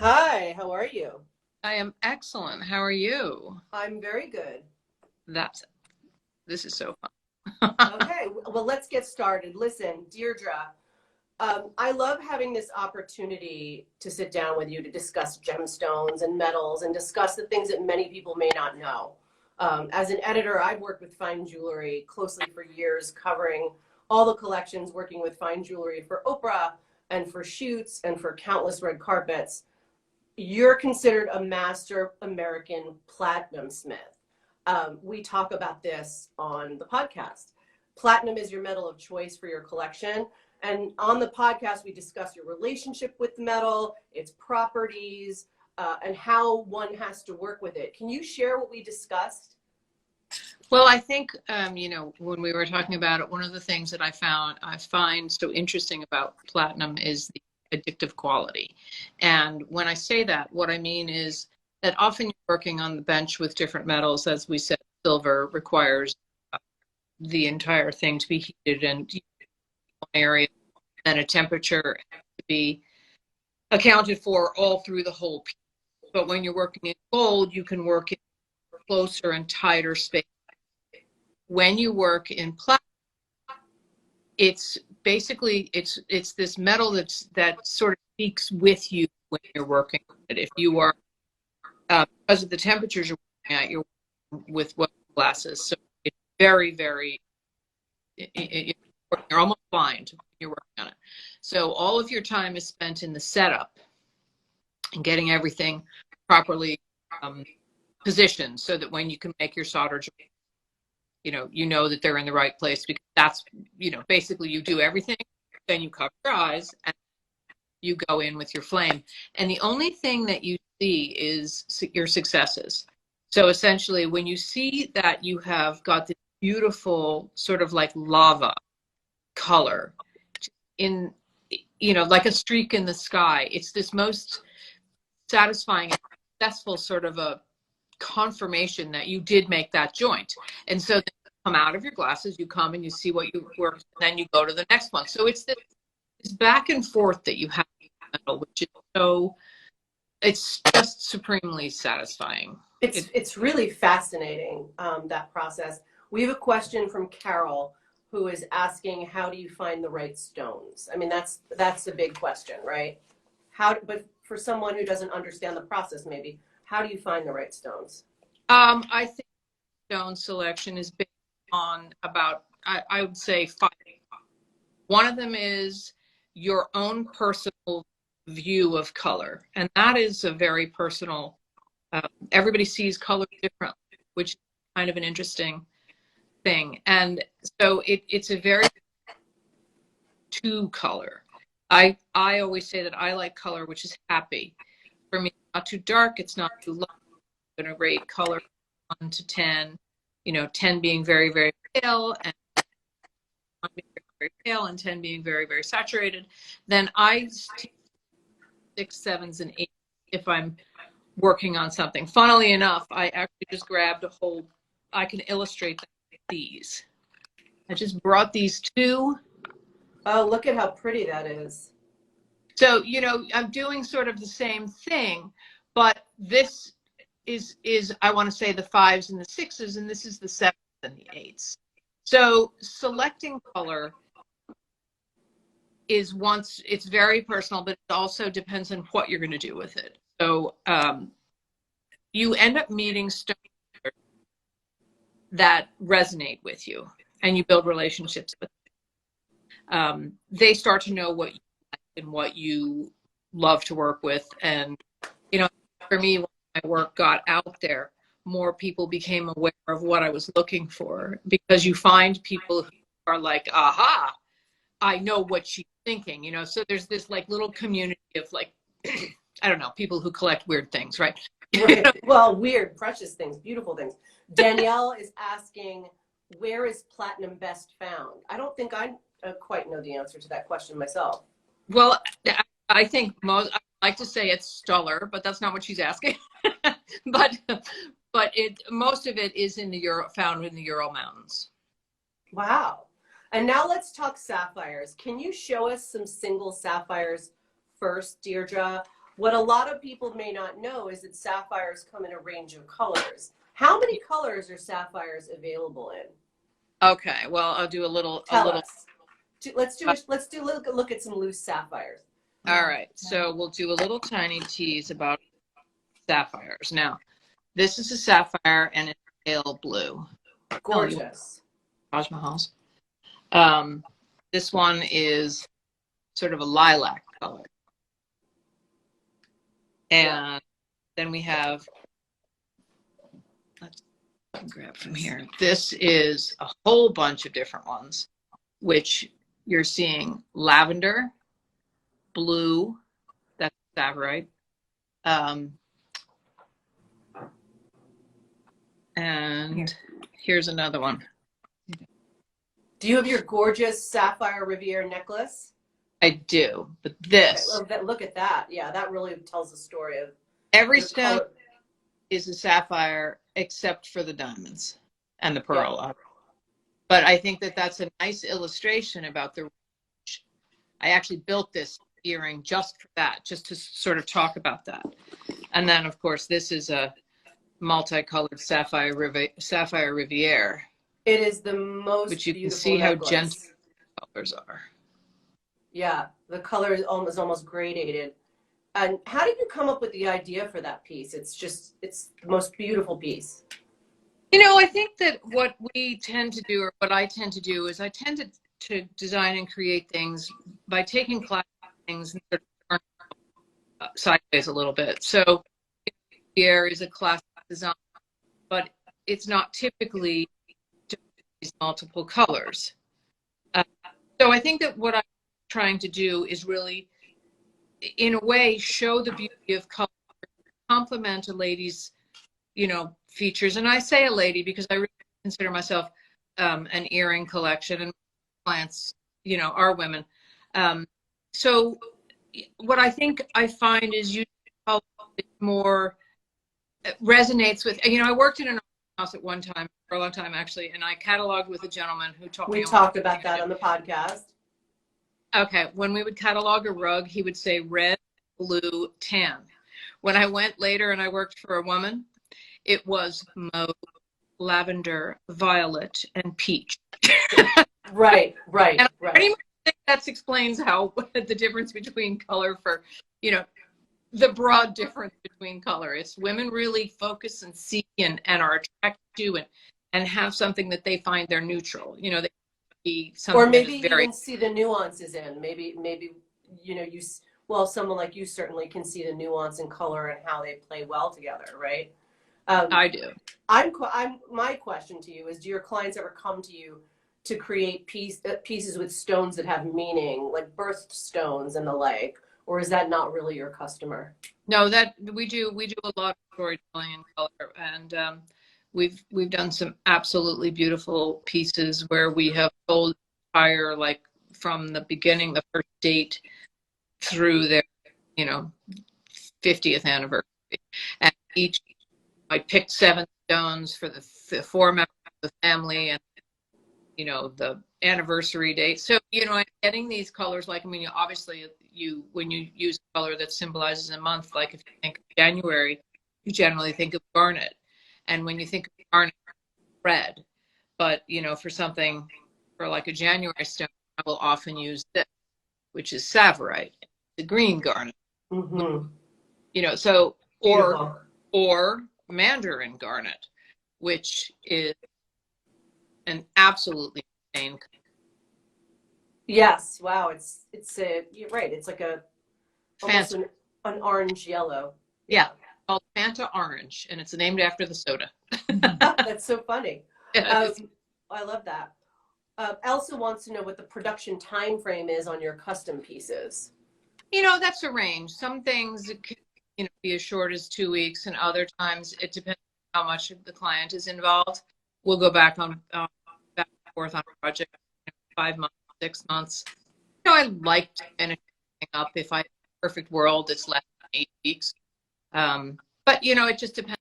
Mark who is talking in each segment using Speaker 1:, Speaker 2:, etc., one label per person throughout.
Speaker 1: Hi, how are you?
Speaker 2: I am excellent. How are you?
Speaker 1: I'm very good.
Speaker 2: That's this is so fun.
Speaker 1: Okay, well, let's get started. Listen, Deirdre, I love having this opportunity to sit down with you to discuss gemstones and metals and discuss the things that many people may not know. As an editor, I've worked with fine jewelry closely for years, covering all the collections, working with fine jewelry for Oprah and for shoots and for countless red carpets. You're considered a master American platinumsmith. We talk about this on the podcast. Platinum is your metal of choice for your collection. And on the podcast, we discuss your relationship with the metal, its properties, and how one has to work with it. Can you share what we discussed?
Speaker 2: Well, I think when we were talking about it, one of the things that I find so interesting about platinum is the addictive quality. And when I say that, what I mean is that often you're working on the bench with different metals. As we said, silver requires the entire thing to be heated in one area, and a temperature to be accounted for all through the whole piece. But when you're working in gold, you can work in closer and tighter space. When you work in platinum, it's basically it's this metal that sort of speaks with you when you're working with it. If you are because of the temperatures you're working at, you're working with what glasses, so it's very you're almost blind when you're working on it. So all of your time is spent in the setup and getting everything properly positioned so that when you can make your solder joint, you know that they're in the right place, because that's, basically you do everything, then you cover your eyes and you go in with your flame. And the only thing that you see is your successes. So essentially, when you see that you have got this beautiful sort of like lava color in, like a streak in the sky, it's this most satisfying and successful sort of a confirmation that you did make that joint. And so then you come out of your glasses, you come and you see what you worked, and then you go to the next one. So it's this back and forth that you have, which is it's just supremely satisfying.
Speaker 1: It's really fascinating, that process. We have a question from Carol, who is asking, how do you find the right stones? I mean, that's a big question, right? But for someone who doesn't understand the process, maybe, how do you find the right stones?
Speaker 2: I think stone selection is based on about, I would say, 5. One of them is your own personal view of color, and that is a very personal. Everybody sees color differently, which is kind of an interesting thing. And so it's a very two color. I always say that I like color which is happy. For me, not too dark, it's not too light. I'm gonna rate color 1 to 10. 10 being very pale, and 1 being very pale, and 10 being very saturated. Then I take 6, 7s, and 8 if I'm working on something. Funnily enough, I actually just grabbed a whole. I can illustrate that with these. I just brought these 2.
Speaker 1: Oh, look at how pretty that is.
Speaker 2: So, I'm doing sort of the same thing, but this is I want to say the 5s and the 6s, and this is the 7s and the 8s. So selecting color it's very personal, but it also depends on what you're going to do with it. So you end up meeting stones that resonate with you, and you build relationships with them. They start to know what you like and what you love to work with. And, for me, when my work got out there, more people became aware of what I was looking for, because you find people who are like, aha, I know what she's thinking, so there's this like little community of like, I don't know, people who collect weird things, right?
Speaker 1: Right. Well, weird, precious things, beautiful things. Danielle is asking, where is platinum best found? I don't think I quite know the answer to that question myself.
Speaker 2: Well, I think I like to say it's stellar, but that's not what she's asking. but most of it is found in the Ural Mountains.
Speaker 1: Wow. And now let's talk sapphires. Can you show us some single sapphires first, Deirdre? What a lot of people may not know is that sapphires come in a range of colors. How many colors are sapphires available in?
Speaker 2: Okay, well, I'll do a little.
Speaker 1: Tell us. Let's look at some loose sapphires.
Speaker 2: All right, so we'll do a little tiny tease about sapphires. Now, this is a sapphire and it's pale blue.
Speaker 1: Gorgeous.
Speaker 2: Taj Mahal's. This one is sort of a lilac color. And then we have, let's grab from here. This is a whole bunch of different ones, which you're seeing lavender, blue, that's Savorite. And here's another one.
Speaker 1: Do you have your gorgeous sapphire Riviera necklace?
Speaker 2: I do, but this.
Speaker 1: Okay, look at that. Yeah, that really tells the story of
Speaker 2: Every stone is a sapphire except for the diamonds and the pearl. Yeah. But I think that that's a nice illustration about the range. I actually built this earring just for that, just to sort of talk about that. And then, of course, this is a multicolored sapphire Riviera.
Speaker 1: It is the most
Speaker 2: But you can
Speaker 1: beautiful
Speaker 2: see
Speaker 1: necklace.
Speaker 2: how gentle the colors are.
Speaker 1: Yeah, the color is almost gradated. And how did you come up with the idea for that piece? It's the most beautiful piece.
Speaker 2: You know, I think that what we tend to do, or what I tend to do, is I tend to design and create things by taking classic things and sort of turn sideways a little bit. So here is a classic design, but it's not typically these multiple colors. So I think that what I'm trying to do is really, in a way, show the beauty of color, complement a lady's, you know, features. And I say a lady because I really consider myself an earring collection, and clients, you know, are women. So what I think I find is you more resonates with, you know, I worked in an house at one time, for a long time actually, and I cataloged with a gentleman who taught me.
Speaker 1: We talked about that on the podcast.
Speaker 2: Okay, when we would catalog a rug, he would say red, blue, tan. When I went later and I worked for a woman, it was mauve, lavender, violet, and peach.
Speaker 1: Right.
Speaker 2: And I pretty much think that explains how the difference between color for, you know, the broad difference between color. It's women really focus and see and are attracted to and have something that they find they're neutral. You know, they be something,
Speaker 1: or maybe
Speaker 2: very,
Speaker 1: even see the nuances in. Maybe you know, someone like you certainly can see the nuance in color and how they play well together, right?
Speaker 2: I do.
Speaker 1: My question to you is: do your clients ever come to you to create pieces with stones that have meaning, like birthstones and the like, or is that not really your customer?
Speaker 2: No, that we do a lot of storytelling in color, and we've done some absolutely beautiful pieces where we have told entire, like, from the beginning, the first date through their, you know, 50th anniversary, and each I picked 7 stones for the 4 members of the family, and, you know, the anniversary date. So, you know, I'm getting these colors, like, I mean, obviously when you use a color that symbolizes a month, like if you think of January, you generally think of garnet. And when you think of garnet, red. But, you know, for like a January stone, I will often use this, which is Savorite, the green garnet.
Speaker 1: Mm-hmm.
Speaker 2: You know, so,
Speaker 1: Beautiful.
Speaker 2: or mandarin garnet, which is an absolutely insane.
Speaker 1: Yes. Wow. You're right. It's like almost
Speaker 2: Fanta.
Speaker 1: an orange yellow.
Speaker 2: Yeah. Called Fanta Orange, and it's named after the soda.
Speaker 1: That's so funny.
Speaker 2: Yes.
Speaker 1: I love that. Elsa wants to know what the production time frame is on your custom pieces.
Speaker 2: You know, that's a range. Some things it could, you know, be as short as 2 weeks, and other times it depends on how much the client is involved. We'll go back and forth on a project, you know, 5 months, 6 months. You know, I like to finish everything up. If I have a perfect world, it's less than 8 weeks. But, you know, it just depends.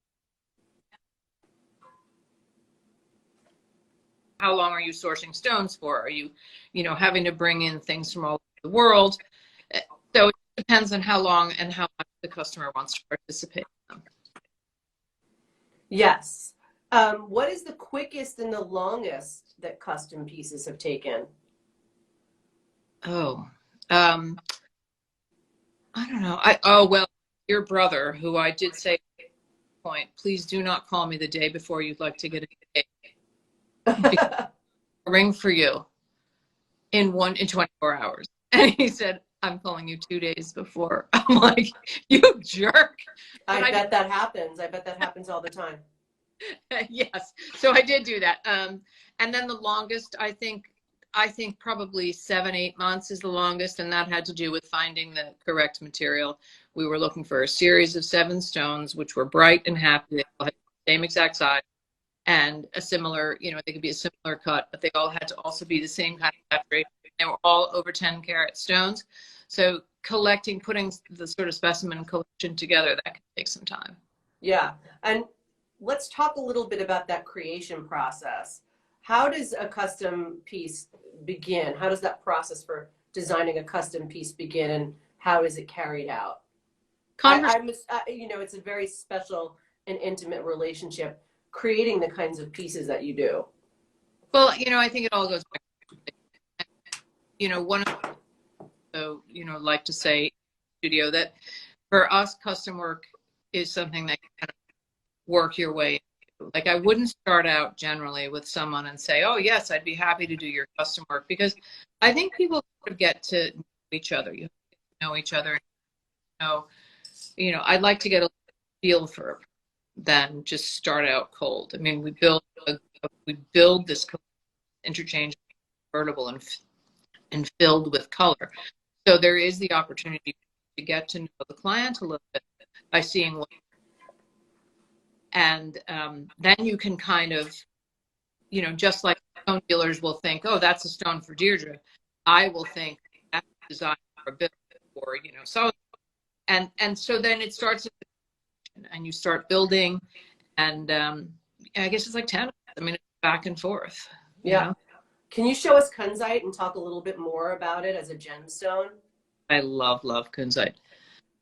Speaker 2: How long are you sourcing stones for? Are you, you know, having to bring in things from all over the world? So it depends on how long and how much the customer wants to participate in them.
Speaker 1: Yes. What is the quickest and the longest that custom pieces have taken?
Speaker 2: Oh, I don't know. Well, your brother, who I did say at the point, please do not call me the day before you'd like to get a cake. A ring for you in 24 hours. And he said, I'm calling you 2 days before. I'm like, you jerk.
Speaker 1: I bet that happens. I bet that happens all the time.
Speaker 2: Yes. So I did do that. And then the longest, I think probably 7-8 months is the longest. And that had to do with finding the correct material. We were looking for a series of 7 stones, which were bright and happy. They all had the same exact size and a similar, they could be a similar cut, but they all had to also be the same kind of saturation. They were all over 10 karat stones. So putting the sort of specimen collection together, that can take some time.
Speaker 1: Yeah. And let's talk a little bit about that creation process. How does a custom piece begin? How does that process for designing a custom piece begin, and how is it carried out? It's a very special and intimate relationship creating the kinds of pieces that you do.
Speaker 2: Well, I think it all goes back to, one of the, like to say studio that for us, custom work is something that you kind of work your way into. Like I wouldn't start out generally with someone and say, oh yes, I'd be happy to do your custom work, because I think people sort of get to know each other. You know each other. I'd like to get a feel for it than just start out cold. I mean, we build this interchangeable convertible and filled with color. So there is the opportunity to get to know the client a little bit by seeing what, and then you can kind of, just like stone dealers will think, oh, that's a stone for Deirdre. I will think that's designed for a bit, or so, and so then it starts, and you start building, and I guess it's like tennis. I mean, it's back and forth.
Speaker 1: Yeah. Can you show us kunzite and talk a little bit more about it as a gemstone?
Speaker 2: I love kunzite.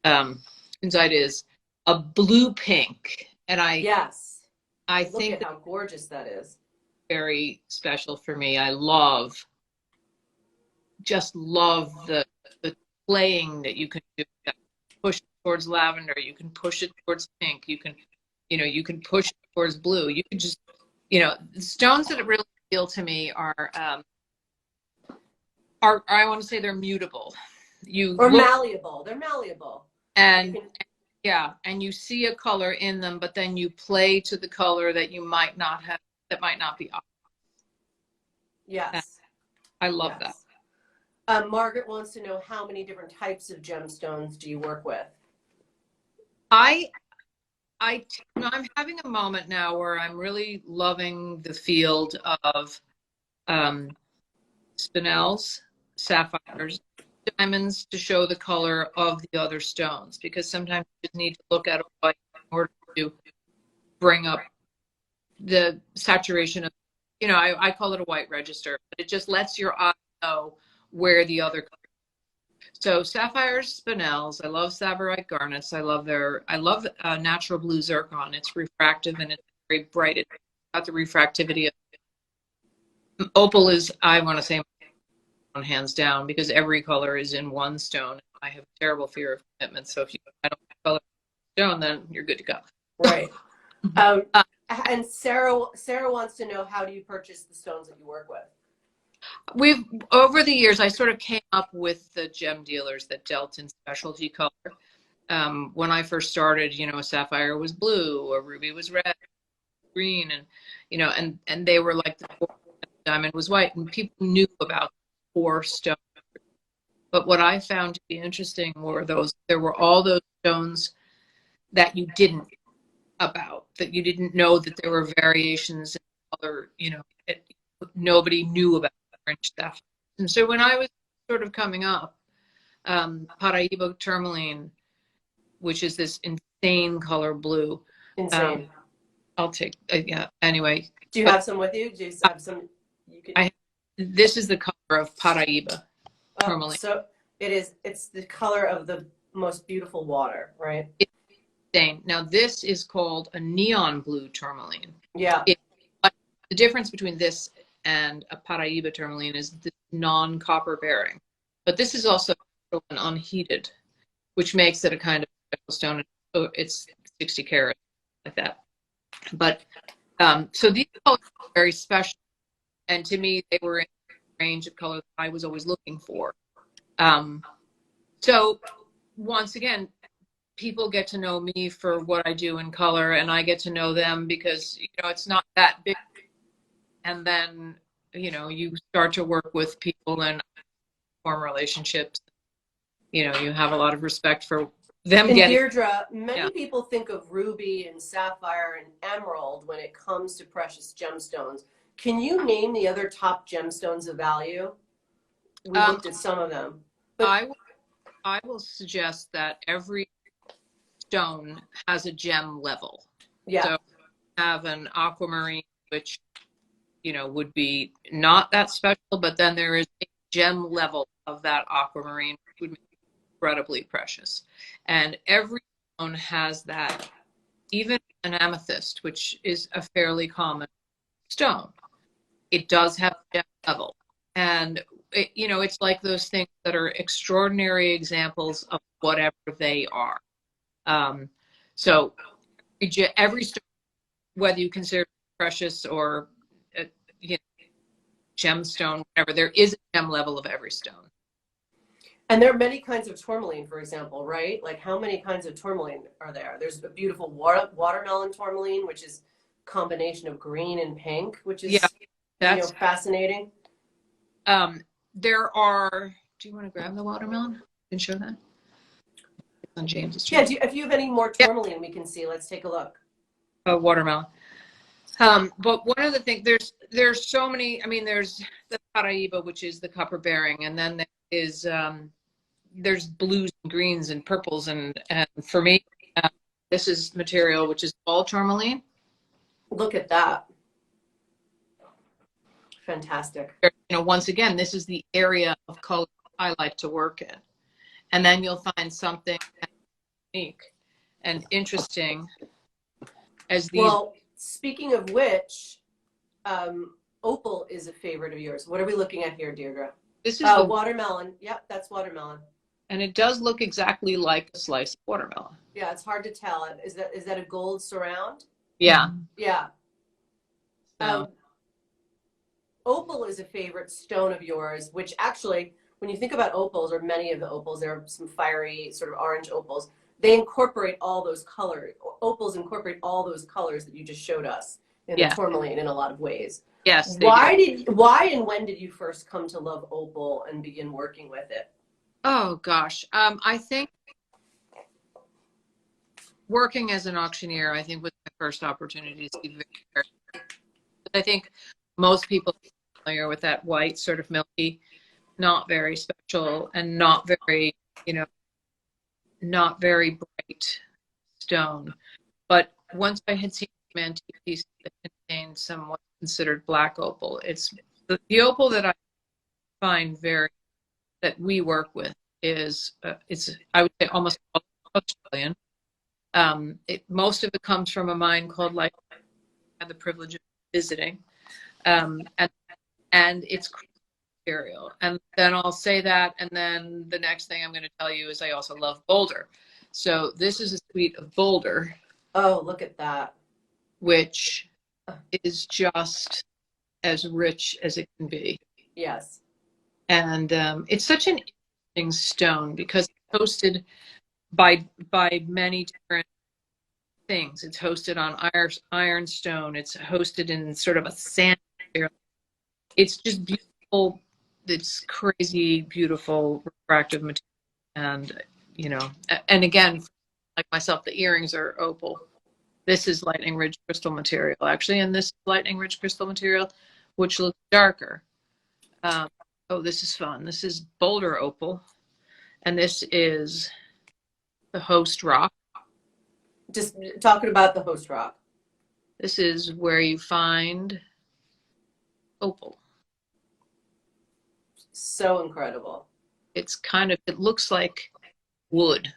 Speaker 2: Kunzite is a blue pink, and I think
Speaker 1: look at how gorgeous that is.
Speaker 2: Very special for me. I love the playing that you can do. Push it towards lavender. You can push it towards pink. You can push it towards blue. You can just, the stones that really appeal to me are I want to say they're mutable.
Speaker 1: Malleable. They're malleable.
Speaker 2: And and you see a color in them, but then you play to the color that you might not have, that might not be obvious.
Speaker 1: Yes.
Speaker 2: I love that.
Speaker 1: Margaret wants to know, how many different types of gemstones do you work with? I'm
Speaker 2: having a moment now where I'm really loving the field of spinels, sapphires, diamonds to show the color of the other stones, because sometimes you just need to look at a white in order to bring up the saturation of, I call it a white register, but it just lets your eye know where the other color. So sapphires, spinels. I love savorite garnets. I love natural blue zircon. It's refractive and it's very bright. It's got the refractivity of opal. Is, I want to say, hands down, because every color is in one stone. I have a terrible fear of commitment. So if you don't color stone, then you're good to go.
Speaker 1: Right. And Sarah wants to know, how do you purchase the stones that you work with?
Speaker 2: Over the years, I sort of came up with the gem dealers that dealt in specialty color. When I first started, a sapphire was blue, a ruby was red, green, and and they were like the diamond was white, and people knew about 4 stones. But what I found to be interesting were there were all those stones that you didn't know that there were variations in color, nobody knew about French stuff. And so when I was sort of coming up, Paraíba tourmaline, which is this insane color blue.
Speaker 1: Insane.
Speaker 2: I'll take, anyway.
Speaker 1: Do you have some with you? Do you have some?
Speaker 2: This is the color of Paraíba tourmaline.
Speaker 1: So it's the color of the most beautiful water, right?
Speaker 2: It's insane. Now this is called a neon blue tourmaline.
Speaker 1: Yeah.
Speaker 2: But the difference between this and a Paraíba tourmaline is the non-copper bearing. But this is also an unheated, which makes it a kind of special stone. So it's 60 karat, like that. But so these colors are very special, and to me, they were in the range of color that I was always looking for. So once again, people get to know me for what I do in color, and I get to know them because it's not that big. And then you start to work with people and form relationships. You have a lot of respect for them
Speaker 1: And
Speaker 2: getting.
Speaker 1: Deirdre, many
Speaker 2: Yeah.
Speaker 1: people think of ruby and sapphire and emerald when it comes to precious gemstones. Can you name the other top gemstones of value? We looked at some of them. But
Speaker 2: I will suggest that every stone has a gem level.
Speaker 1: yeah.
Speaker 2: So have an aquamarine, which would be not that special, but then there is a gem level of that aquamarine, which would be incredibly precious. And every stone has that. Even an amethyst, which is a fairly common stone, it does have a gem level. And it's like those things that are extraordinary examples of whatever they are. So every stone, whether you consider it precious or gemstone, whatever, there is a gem level of every stone.
Speaker 1: And there are many kinds of tourmaline, for example, right? Like how many kinds of tourmaline are there? There's a beautiful watermelon tourmaline, which is a combination of green and pink, which is
Speaker 2: that's
Speaker 1: fascinating.
Speaker 2: There are. Do you want to grab the watermelon? You can show that. It's on James's.
Speaker 1: Yeah. If you have any more tourmaline, we can see. Let's take a look.
Speaker 2: Watermelon. But one of the things, there's so many. I mean, there's the Paraíba, which is the copper bearing, and then there is there's blues and greens and purples, and for me, this is material which is all tourmaline.
Speaker 1: Look at that. Fantastic.
Speaker 2: Once again, this is the area of color I like to work in. And then you'll find something unique and interesting as these.
Speaker 1: Well, speaking of which, opal is a favorite of yours. What are we looking at here, Deirdre?
Speaker 2: This is
Speaker 1: watermelon. Yep, that's watermelon.
Speaker 2: And it does look exactly like a slice of watermelon.
Speaker 1: Yeah, it's hard to tell. Is that a gold surround?
Speaker 2: Yeah.
Speaker 1: Yeah.
Speaker 2: So.
Speaker 1: Opal is a favorite stone of yours, which actually, when you think about opals, or many of the opals, there are some fiery sort of orange opals. They incorporate all those colors. Opals incorporate all those colors that you just showed us in the tourmaline in a lot of ways.
Speaker 2: Yes.
Speaker 1: Why and when did you first come to love opal and begin working with it?
Speaker 2: Oh gosh, I think working as an auctioneer, I think was my first opportunity to see very. I think most people are familiar with that white, sort of milky, not very special, and not very, not very bright stone. But once I had seen some antique pieces that contained some what's considered black opal, it's the opal that I find that we work with is it's, I would say, almost all Australian. Most of it comes from a mine called I had the privilege of visiting. And it's material. And then I'll say that, and then the next thing I'm going to tell you is I also love boulder. So this is a suite of boulder.
Speaker 1: Oh, look at that.
Speaker 2: Which is just as rich as it can be.
Speaker 1: Yes. And
Speaker 2: it's such an interesting stone because it's hosted by many different things. It's hosted on ironstone. It's hosted in sort of a sand material. It's just beautiful. It's crazy, beautiful, refractive material. And, and again, like myself, the earrings are opal. This is lightning ridge crystal material, actually, and this is lightning ridge crystal material, which looks darker. Oh, this is fun. This is boulder opal, and this is the host rock.
Speaker 1: Just talking about the host rock.
Speaker 2: This is where you find opal.
Speaker 1: So incredible.
Speaker 2: It looks like wood,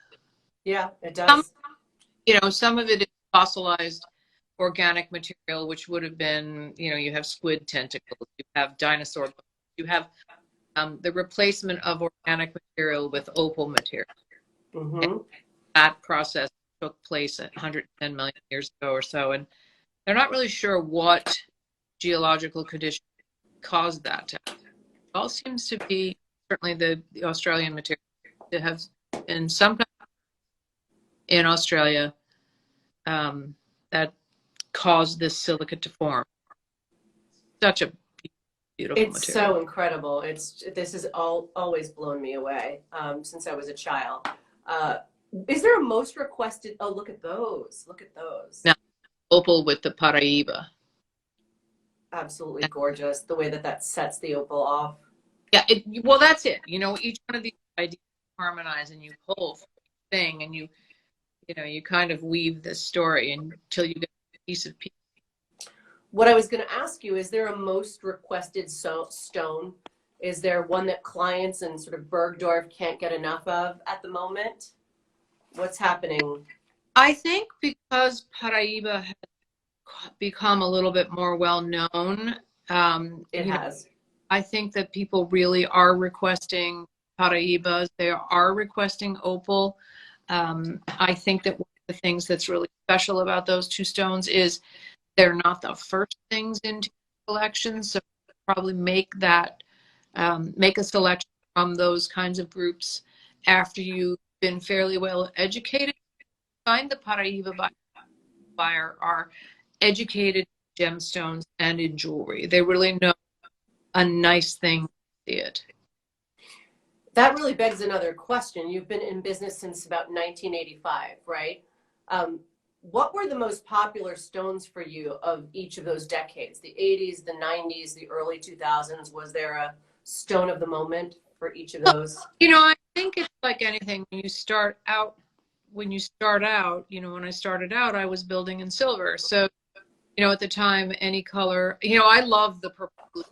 Speaker 1: Yeah, it
Speaker 2: Some,
Speaker 1: does.
Speaker 2: some of it is fossilized organic material, which would have been, you have squid tentacles, you have dinosaur bones, you have the replacement of organic material with opal material. And
Speaker 1: Mm-hmm.
Speaker 2: that process took place 110 million years ago or so. And they're not really sure what geological condition caused that to happen. It all seems to be certainly the Australian material that have, and sometimes in Australia, that caused this silicate to form. Such a beautiful
Speaker 1: It's
Speaker 2: material.
Speaker 1: so incredible. This has always blown me away since I was a child. Is there a most requested? Oh, look at those! Look at those!
Speaker 2: Now, opal with the Paraíba.
Speaker 1: Absolutely gorgeous. The way that sets the opal off.
Speaker 2: Yeah, well, that's it. Each one of these ideas harmonize, and you pull from each thing, and you kind of weave this story until you get a piece of piece.
Speaker 1: What I was going to ask you, is there a most requested stone? Is there one that clients in sort of Bergdorf can't get enough of at the moment? What's happening?
Speaker 2: I think because Paraíba has become a little bit more well known,
Speaker 1: It has.
Speaker 2: I think that people really are requesting Paraíbas. They are requesting opal. I think that one of the things that's really special about those two stones is they're not the first things into your collection, so probably make a selection from those kinds of groups after you've been fairly well educated. Find the Paraíba buyer are educated in gemstones and in jewelry. They really know a nice thing to see it.
Speaker 1: That really begs another question. You've been in business since about 1985, right? What were the most popular stones for you of each of those decades? The 80s, the 90s, the early 2000s? Was there a stone of the moment for each of those?
Speaker 2: I think it's like anything. When I started out, I was building in silver. So, at the time, any color, I love the purple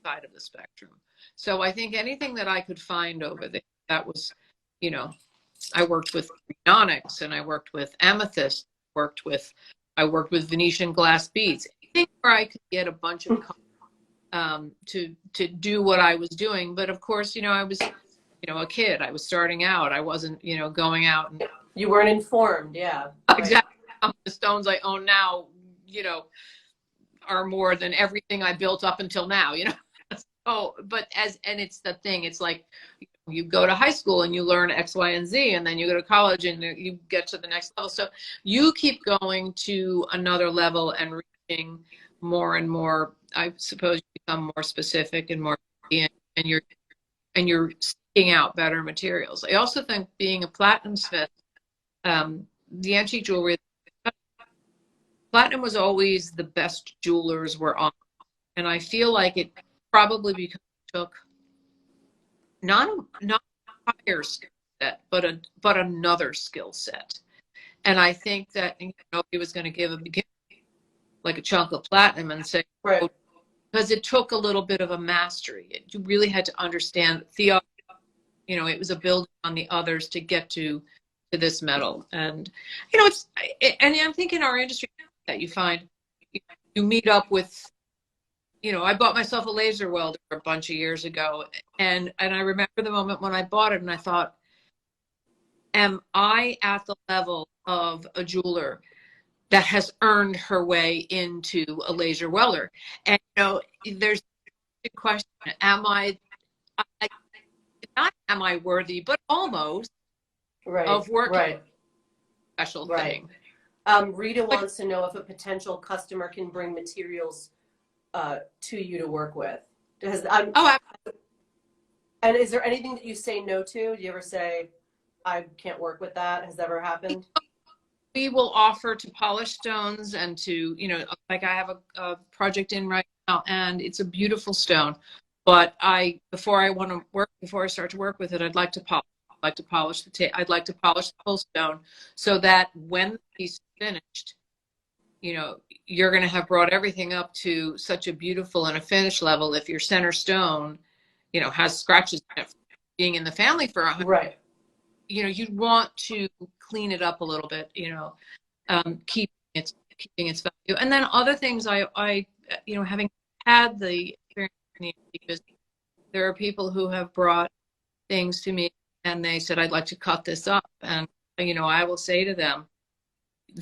Speaker 2: side of the spectrum. So I think anything that I could find over there, that was, I worked with onyx, and I worked with amethyst, I worked with Venetian glass beads. Anything where I could get a bunch of color, to do what I was doing. But of course, I was, a kid. I was starting out. I wasn't, going out. And
Speaker 1: You weren't informed, yeah.
Speaker 2: exactly. Right. The stones I own now, are more than everything I built up until now, So, and it's the thing, it's like you go to high school and you learn X, Y, and Z, and then you go to college and you get to the next level. So you keep going to another level and reaching more and more. I suppose you become more specific and more, and you're seeking out better materials. I also think being a platinumsmith, the antique jewelry, platinum was always the best jewelers were on, and I feel like it probably because it took not a higher skill set, but another skill set. And I think that nobody was going to give a beginner like a chunk of platinum and say,
Speaker 1: right.
Speaker 2: Oh, because it took a little bit of a mastery. You really had to understand theology. It was a building on the others to get to this metal. And and I think in our industry that you find you meet up with. I bought myself a laser welder a bunch of years ago, and I remember the moment when I bought it, and I thought, am I at the level of a jeweler that has earned her way into a laser welder? And there's a question: not am I worthy, but almost of working special thing.
Speaker 1: Rita wants to know if a potential customer can bring materials to you to work with. And is there anything that you say no to? Do you ever say, I can't work with that? Has that ever happened?
Speaker 2: We will offer to polish stones and to, like I have a project in right now, and it's a beautiful stone. But before I start to work with it, I'd like to polish. I'd like to polish the whole stone so that when the piece is finished, you're going to have brought everything up to such a beautiful and a finished level. If your center stone, has scratches in it from being in the family for 100
Speaker 1: right.
Speaker 2: you know, you'd want to clean it up a little bit, you know, keeping its value. And then other things you know, having had the experience in the antique business, there are people who have brought things to me and they said, I'd like to cut this up. And, you know, I will say to them,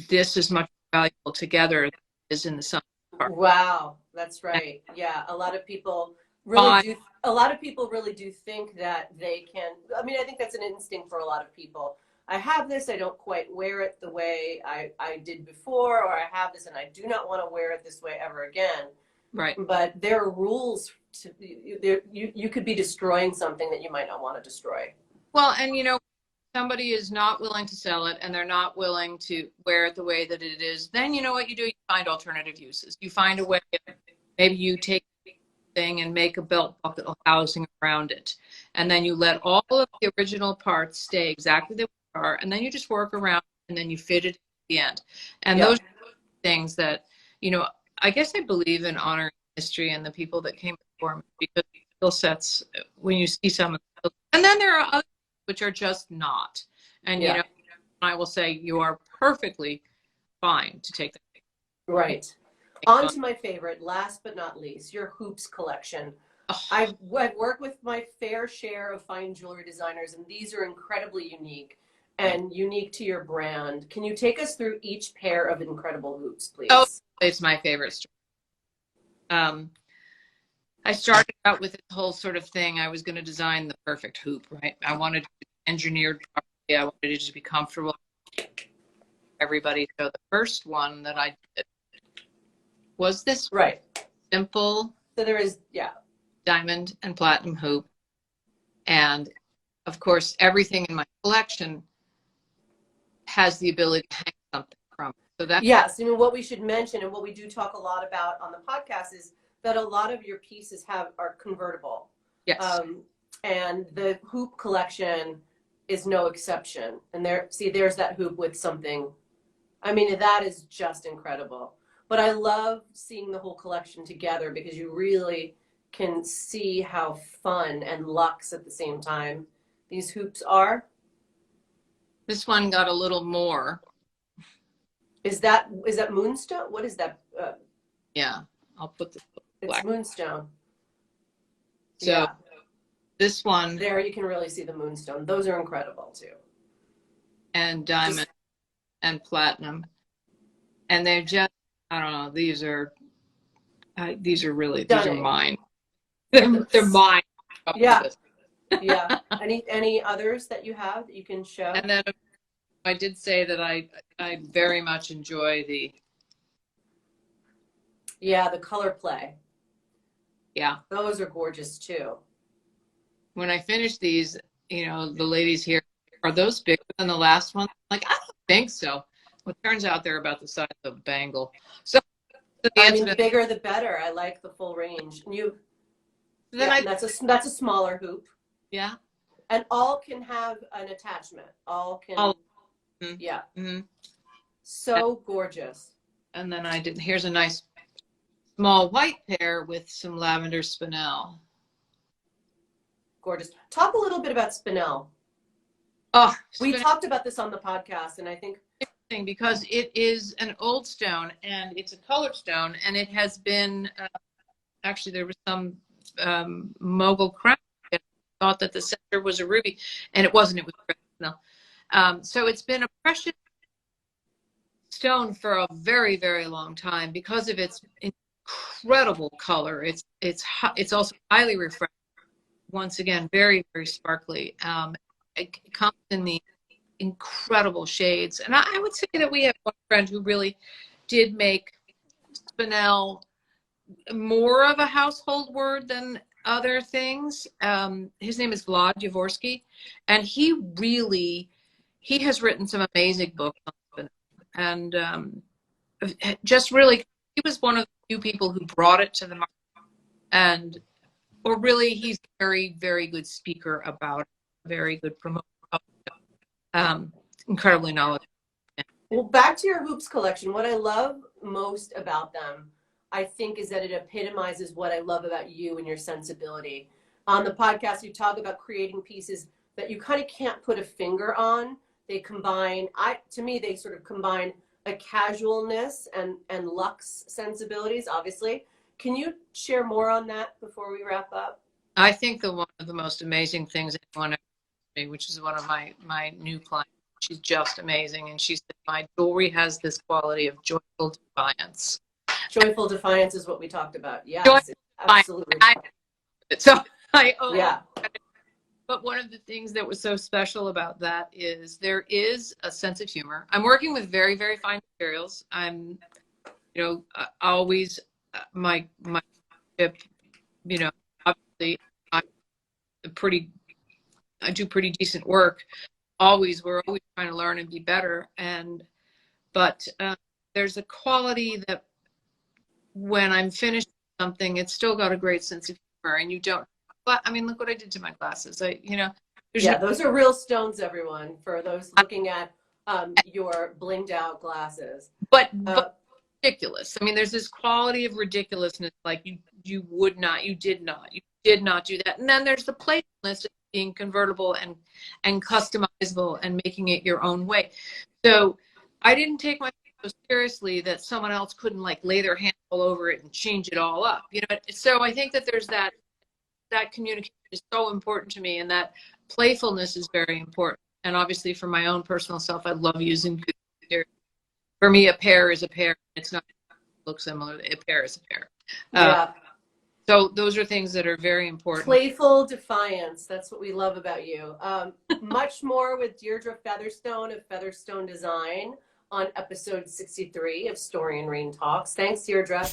Speaker 2: this is much more valuable together than it is in the sum of the parts.
Speaker 1: Wow, that's right. Yeah, a lot of people really do. A lot of people really do think that they can. I mean, I think that's an instinct for a lot of people. I have this, I don't quite wear it the way I did before, or I have this and I do not want to wear it this way ever again.
Speaker 2: Right.
Speaker 1: But there are rules to you could be destroying something that you might not want to destroy.
Speaker 2: Well, and you know, somebody is not willing to sell it and they're not willing to wear it the way that it is, then you know what you do? You find alternative uses. You find a way, maybe you take the thing and make a belt buckle housing around it. And then you let all of the original parts stay exactly the way they are. And then you just work around and then you fit it at the end. And those are things that, you know, I guess I believe in honoring history and the people that came before me, because skill sets, when you see some of them, and then there are others which are just not. And, you know, I will say you are perfectly fine to take that.
Speaker 1: Right. On to my favorite, last but not least, your hoops collection.
Speaker 2: Oh.
Speaker 1: I've worked with my fair share of fine jewelry designers, and these are incredibly unique and unique to your brand. Can you take us through each pair of incredible hoops, please?
Speaker 2: Oh, it's my favorite story. I started out with this whole sort of thing. I was going to design the perfect hoop, right? I wanted it engineered properly. I wanted it to be comfortable. Everybody. So the first one that I did was this simple.
Speaker 1: So there is,
Speaker 2: diamond and platinum hoop. And of course, everything in my collection has the ability to hang something from it. So that's
Speaker 1: yes. I mean, what we should mention and what we do talk a lot about on the podcast is that a lot of your pieces are convertible.
Speaker 2: Yes.
Speaker 1: And the hoop collection is no exception. And there's that hoop with something. I mean, that is just incredible. But I love seeing the whole collection together because you really can see how fun and luxe at the same time these hoops are.
Speaker 2: This one got a little more.
Speaker 1: Is that moonstone? What is that?
Speaker 2: Yeah, I'll put this.
Speaker 1: It's moonstone.
Speaker 2: So this one.
Speaker 1: There you can really see the moonstone. Those are incredible too.
Speaker 2: And diamond and platinum. And they're just, I don't know, these are really, these are mine. They're mine.
Speaker 1: Yeah. Yeah. Any others that you have that you can show?
Speaker 2: And then I did say that I very much enjoy the
Speaker 1: color play.
Speaker 2: Yeah.
Speaker 1: Those are gorgeous too.
Speaker 2: When I finish these, you know, the ladies here, are those bigger than the last one? Like, I don't think so. Well, it turns out they're about the size of a bangle. So the
Speaker 1: bigger the better. I like the full range. And that's a smaller hoop.
Speaker 2: Yeah.
Speaker 1: And all can have an attachment. All can. Yeah.
Speaker 2: Mm-hmm.
Speaker 1: So gorgeous.
Speaker 2: And then here's a nice small white pair with some lavender spinel.
Speaker 1: Gorgeous. Talk a little bit about spinel. We talked about this on the podcast, and I think
Speaker 2: because it is an old stone and it's a colored stone, and it has been actually there was some Mogul crown that thought that the center was a ruby, and it wasn't. It was spinel. So it's been a precious stone for a very, very long time because of its incredible color. It's also highly refractive. Once again, very, very sparkly. It comes in the incredible shades. And I would say that we have one friend who really did make spinel more of a household word than other things. His name is Vlad Yavorsky, and he has written some amazing books on spinel. And just really, he was one of the few people who brought it to the market. Or really, he's a very, very good speaker about it, very good promoter of it. Incredibly knowledgeable.
Speaker 1: Well, back to your hoops collection. What I love most about them, I think, is that it epitomizes what I love about you and your sensibility. On the podcast, you talk about creating pieces that you kind of can't put a finger on. They combine, to me, they sort of combine a casualness and luxe sensibilities, obviously. Can you share more on that before we wrap up?
Speaker 2: I think one of the most amazing things anyone ever told me, which is one of my new clients, she's just amazing, and she said my jewelry has this quality of joyful defiance.
Speaker 1: Joyful defiance is what we talked about. Yes,
Speaker 2: Joyful
Speaker 1: absolutely.
Speaker 2: So I owe.
Speaker 1: Yeah.
Speaker 2: But one of the things that was so special about that is there is a sense of humor. I'm working with very, very fine materials. I'm, always my tip, obviously I do pretty decent work. We're always trying to learn and be better. But there's a quality that when I'm finished with something, it's still got a great sense of humor, and you don't. But I mean, look what I did to my glasses.
Speaker 1: Those are real stones, everyone, for those looking at your blinged out glasses.
Speaker 2: But ridiculous. I mean, there's this quality of ridiculousness, like you did not do that. And then there's the playfulness of being convertible and customizable and making it your own way. So I didn't take myself so seriously that someone else couldn't like lay their hand all over it and change it all up. So I think that there's that communication is so important to me, and that playfulness is very important. And obviously for my own personal self, I love using good materials. For me, a pair is a pair. It's not look similar. A pair is a pair.
Speaker 1: Yeah.
Speaker 2: So those are things that are very important.
Speaker 1: Playful defiance. That's what we love about you. Much more with Deirdre Featherstone of Featherstone Design on episode 63 of Story and Rain Talks. Thanks, Deirdre.